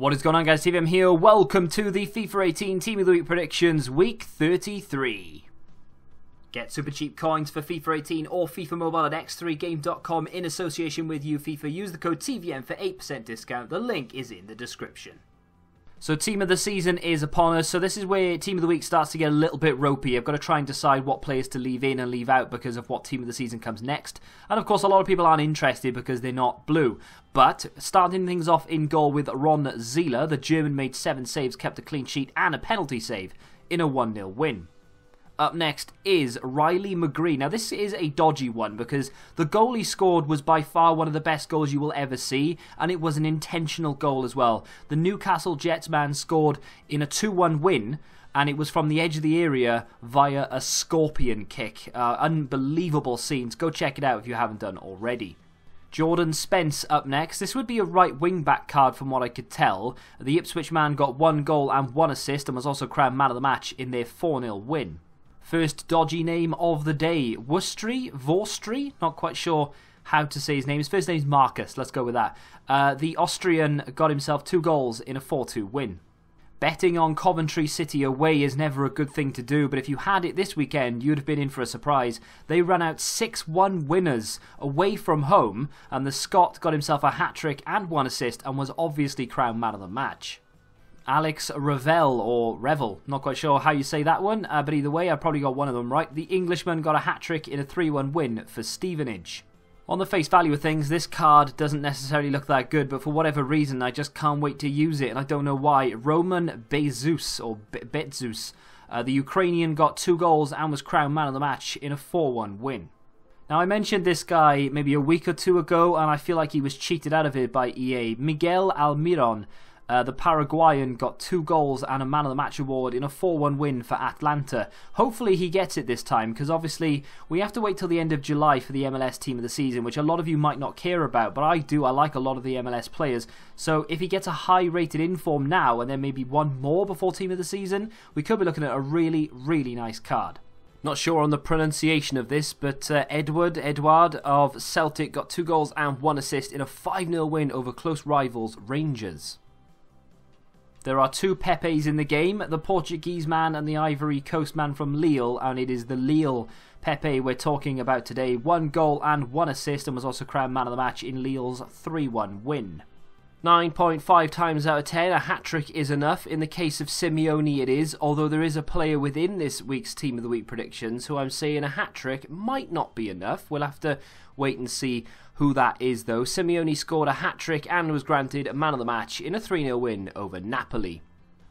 What is going on, guys? TVM here. Welcome to the FIFA 18 Team of the Week predictions, week 33. Get super cheap coins for FIFA 18 or FIFA Mobile at x3game.com in association with FIFA. Use the code TVM for 8% discount. The link is in the description. So Team of the Season is upon us, so this is where Team of the Week starts to get a little bit ropey. I've got to try and decide what players to leave in and leave out because of what Team of the Season comes next. And of course a lot of people aren't interested because they're not blue. But starting things off in goal with Ron Zieler, the German made 7 saves, kept a clean sheet and a penalty save in a 1-0 win. Up next is Riley McGree. Now this is a dodgy one because the goal he scored was by far one of the best goals you will ever see, and it was an intentional goal as well. The Newcastle Jets man scored in a 2-1 win, and it was from the edge of the area via a scorpion kick. Unbelievable scenes. Go check it out if you haven't done already. Jordan Spence up next. This would be a right wing back card from what I could tell. The Ipswich man got 1 goal and 1 assist and was also crowned man of the match in their 4-0 win. First dodgy name of the day, Vorstry, not quite sure how to say his name. His first name is Marcus, let's go with that. The Austrian got himself 2 goals in a 4-2 win. Betting on Coventry City away is never a good thing to do, but if you had it this weekend, you'd have been in for a surprise. They ran out 6-1 winners away from home, and the Scot got himself a hat-trick and 1 assist and was obviously crowned man of the match. Alex Revel, or Revel, not quite sure how you say that one, but either way I probably got one of them right. The Englishman got a hat-trick in a 3-1 win for Stevenage. On the face value of things, this card doesn't necessarily look that good, but for whatever reason I just can't wait to use it, and I don't know why. Roman Bezus, or Betzus, the Ukrainian got 2 goals and was crowned man of the match in a 4-1 win. Now I mentioned this guy maybe a week or 2 ago, and I feel like he was cheated out of it by EA. Miguel Almiron. The Paraguayan got 2 goals and a Man of the Match award in a 4-1 win for Atlanta. Hopefully he gets it this time, because obviously we have to wait till the end of July for the MLS Team of the Season, which a lot of you might not care about, but I do. I like a lot of the MLS players. So if he gets a high rated inform now and then maybe one more before Team of the Season, we could be looking at a really, really nice card. Not sure on the pronunciation of this, but Edward of Celtic got 2 goals and 1 assist in a 5-0 win over close rivals Rangers. There are 2 Pepes in the game, the Portuguese man and the Ivory Coast man from Lille, and it is the Lille Pepe we're talking about today. 1 goal and 1 assist and was also crowned man of the match in Lille's 3-1 win. 9.5 times out of 10, a hat-trick is enough. In the case of Simeone it is, although there is a player within this week's Team of the Week predictions who I'm saying a hat-trick might not be enough. We'll have to wait and see who that is though. Simeone scored a hat-trick and was granted man of the match in a 3-0 win over Napoli.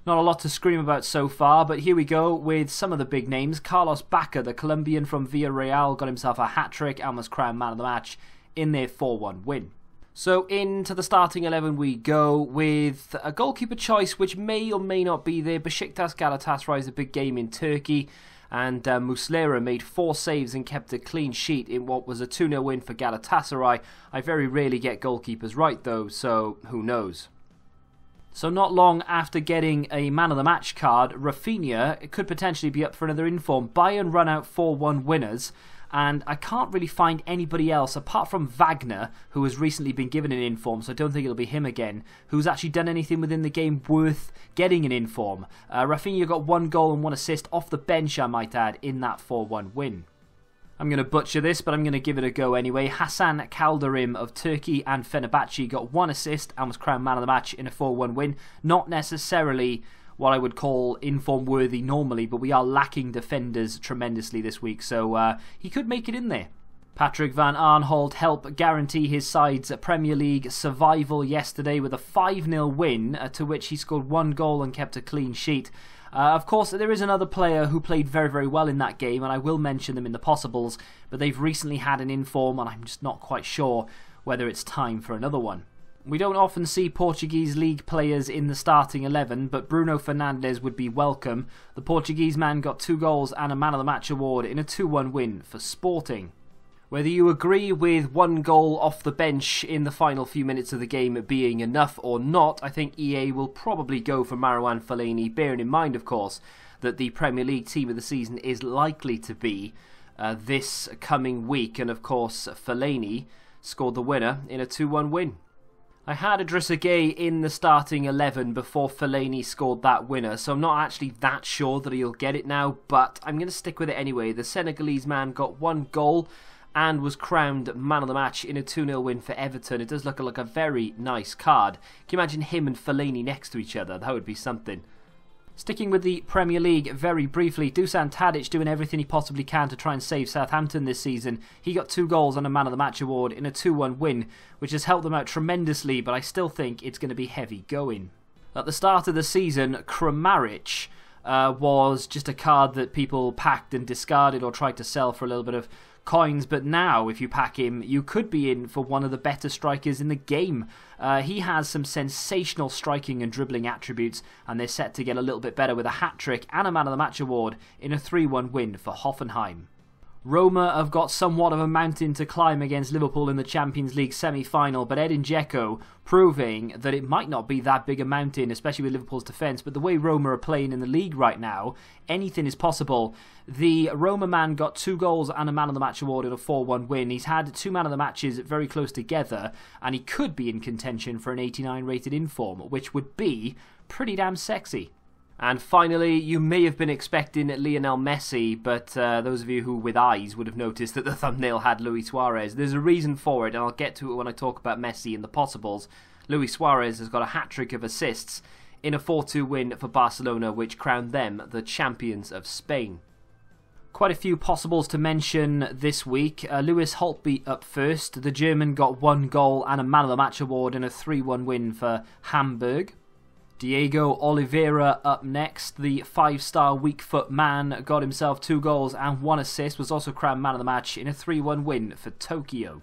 Not a lot to scream about so far, but here we go with some of the big names. Carlos Bacca, the Colombian from Villarreal, got himself a hat-trick and was crowned man of the match in their 4-1 win. So into the starting 11 we go with a goalkeeper choice which may or may not be there. Besiktas Galatasaray is a big game in Turkey, and Muslera made 4 saves and kept a clean sheet in what was a 2-0 win for Galatasaray. I very rarely get goalkeepers right though, so who knows. So not long after getting a man of the match card, Rafinha could potentially be up for another inform. Bayern run out 4-1 winners, and I can't really find anybody else apart from Wagner, who has recently been given an inform, so I don't think it'll be him again, who's actually done anything within the game worth getting an inform. Rafinha got 1 goal and 1 assist off the bench, I might add, in that 4-1 win. I'm going to butcher this, but I'm going to give it a go anyway. Hasan Kaldarim of Turkey and Fenerbahce got 1 assist and was crowned man of the match in a 4-1 win. Not necessarily what I would call inform worthy normally, but we are lacking defenders tremendously this week, so he could make it in there. Patrick van Aanholt helped guarantee his side's Premier League survival yesterday with a 5-0 win, to which he scored 1 goal and kept a clean sheet. Of course, there is another player who played very, very well in that game, and I will mention them in the possibles, but they've recently had an inform, and I'm just not quite sure whether it's time for another one. We don't often see Portuguese league players in the starting 11, but Bruno Fernandes would be welcome. The Portuguese man got 2 goals and a man of the match award in a 2-1 win for Sporting. Whether you agree with 1 goal off the bench in the final few minutes of the game being enough or not, I think EA will probably go for Marouane Fellaini, bearing in mind, of course, that the Premier League Team of the Season is likely to be this coming week, and of course Fellaini scored the winner in a 2-1 win. I had Idrissa Gueye in the starting 11 before Fellaini scored that winner, so I'm not actually that sure that he'll get it now, but I'm going to stick with it anyway. The Senegalese man got 1 goal and was crowned man of the match in a 2-0 win for Everton. It does look like a very nice card. Can you imagine him and Fellaini next to each other? That would be something. Sticking with the Premier League very briefly, Dusan Tadic doing everything he possibly can to try and save Southampton this season. He got 2 goals and a Man of the Match award in a 2-1 win, which has helped them out tremendously, but I still think it's going to be heavy going. At the start of the season, Kramaric was just a card that people packed and discarded or tried to sell for a little bit of coins, but now if you pack him you could be in for one of the better strikers in the game. He has some sensational striking and dribbling attributes, and they're set to get a little bit better with a hat-trick and a Man of the Match award in a 3-1 win for Hoffenheim. Roma have got somewhat of a mountain to climb against Liverpool in the Champions League semi-final, but DZEKO proving that it might not be that big a mountain, especially with Liverpool's defence. But the way Roma are playing in the league right now, anything is possible. The Roma man got 2 goals and a Man of the Match award in a 4-1 win. He's had 2 Man of the Matches very close together, and he could be in contention for an 89 rated inform, which would be pretty damn sexy. And finally, you may have been expecting Lionel Messi, but those of you who with eyes would have noticed that the thumbnail had Luis Suarez. There's a reason for it, and I'll get to it when I talk about Messi and the possibles. Luis Suarez has got a hat-trick of assists in a 4-2 win for Barcelona, which crowned them the champions of Spain. Quite a few possibles to mention this week. Lewis Holtby up first. The German got 1 goal and a Man of the Match award in a 3-1 win for Hamburg. Diego Oliveira up next. The 5-star weak foot man got himself 2 goals and 1 assist, was also crowned Man of the Match in a 3-1 win for Tokyo.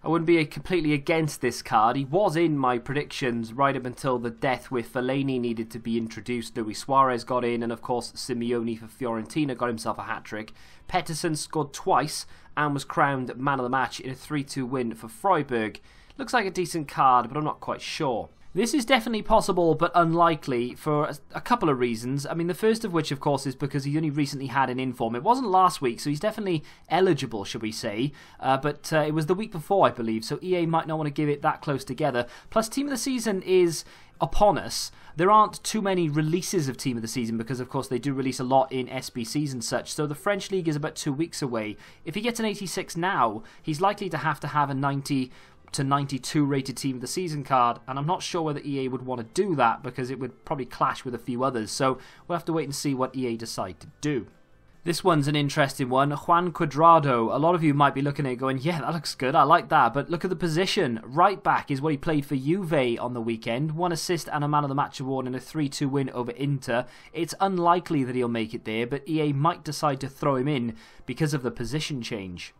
I wouldn't be completely against this card. He was in my predictions right up until the death with Fellaini needed to be introduced. Luis Suarez got in, and of course Simeone for Fiorentina got himself a hat-trick. Pettersson scored twice and was crowned Man of the Match in a 3-2 win for Freiburg. Looks like a decent card, but I'm not quite sure. This is definitely possible, but unlikely for a couple of reasons. I mean, the first of which, of course, is because he only recently had an inform. It wasn't last week, so he's definitely eligible, should we say. But it was the week before, I believe, so EA might not want to give it that close together. Plus, Team of the Season is upon us. There aren't too many releases of Team of the Season because, of course, they do release a lot in SBCs and such. So the French League is about 2 weeks away. If he gets an 86 now, he's likely to have a 90 to 92 rated Team of the Season card, and I'm not sure whether EA would want to do that because it would probably clash with a few others, so we'll have to wait and see what EA decide to do. This one's an interesting one. Juan Cuadrado. A lot of you might be looking at it going, yeah, that looks good, I like that, but look at the position. Right back is what he played for Juve on the weekend. 1 assist and a Man of the Match award in a 3-2 win over Inter. It's unlikely that he'll make it there, but EA might decide to throw him in because of the position change.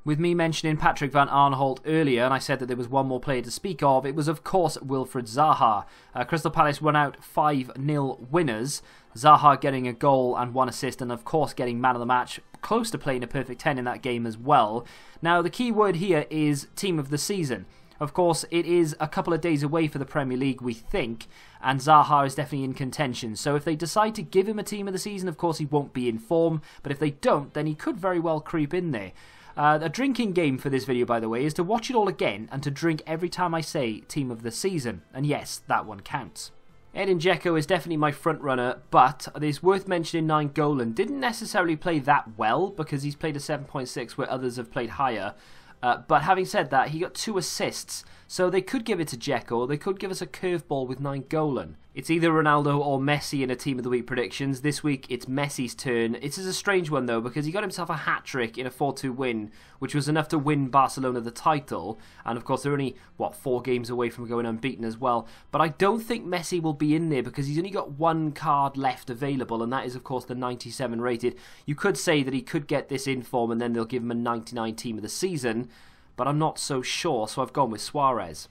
With me mentioning Patrick van Aanholt earlier, and I said that there was one more player to speak of, it was of course Wilfried Zaha. Crystal Palace won out 5-0 winners. Zaha getting a goal and 1 assist, and of course getting Man of the Match, close to playing a perfect 10 in that game as well. Now the key word here is Team of the Season. Of course, it is a couple of days away for the Premier League, we think, and Zaha is definitely in contention. So if they decide to give him a Team of the Season, of course he won't be in form, but if they don't, then he could very well creep in there. A drinking game for this video, by the way, is to watch it all again and to drink every time I say Team of the Season. And yes, that one counts. Edin Dzeko is definitely my front runner, but it is worth mentioning Nainggolan didn't necessarily play that well because he's played a 7.6 where others have played higher. But having said that, he got 2 assists, so they could give it to Dzeko, or they could give us a curveball with Nainggolan. It's either Ronaldo or Messi in a Team of the Week predictions. This week it's Messi's turn. It is a strange one though, because he got himself a hat-trick in a 4-2 win, which was enough to win Barcelona the title, and of course they're only, 4 games away from going unbeaten as well. But I don't think Messi will be in there because he's only got 1 card left available, and that is of course the 97 rated. You could say that he could get this in form and then they'll give him a 99 Team of the Season, but I'm not so sure, so I've gone with Suarez.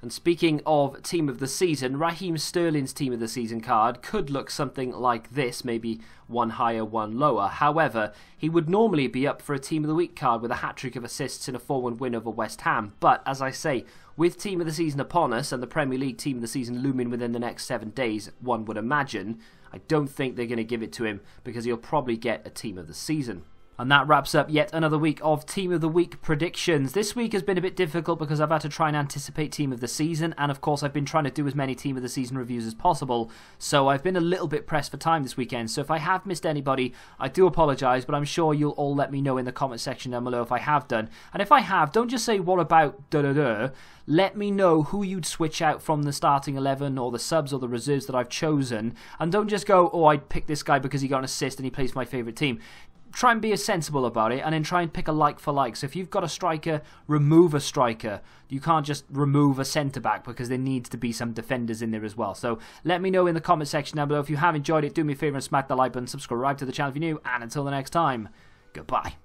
And speaking of Team of the Season, Raheem Sterling's Team of the Season card could look something like this, maybe 1 higher, 1 lower. However, he would normally be up for a Team of the Week card with a hat-trick of assists in a 4-1 win over West Ham. But, as I say, with Team of the Season upon us and the Premier League Team of the Season looming within the next 7 days, one would imagine, I don't think they're going to give it to him because he'll probably get a Team of the Season. And that wraps up yet another week of Team of the Week predictions. This week has been a bit difficult because I've had to try and anticipate Team of the Season, and of course I've been trying to do as many Team of the Season reviews as possible, so I've been a little bit pressed for time this weekend. So if I have missed anybody, I do apologise, but I'm sure you'll all let me know in the comment section down below if I have done. And if I have, don't just say, what about da-da-da. Let me know who you'd switch out from the starting 11 or the subs or the reserves that I've chosen, and don't just go, oh, I'd pick this guy because he got an assist and he plays for my favourite team. Try and be as sensible about it, and then try and pick a like for like. So if you've got a striker, remove a striker. You can't just remove a centre-back because there needs to be some defenders in there as well. So let me know in the comment section down below. If you have enjoyed it, do me a favour and smack the like button, subscribe to the channel if you're new, and until the next time, goodbye.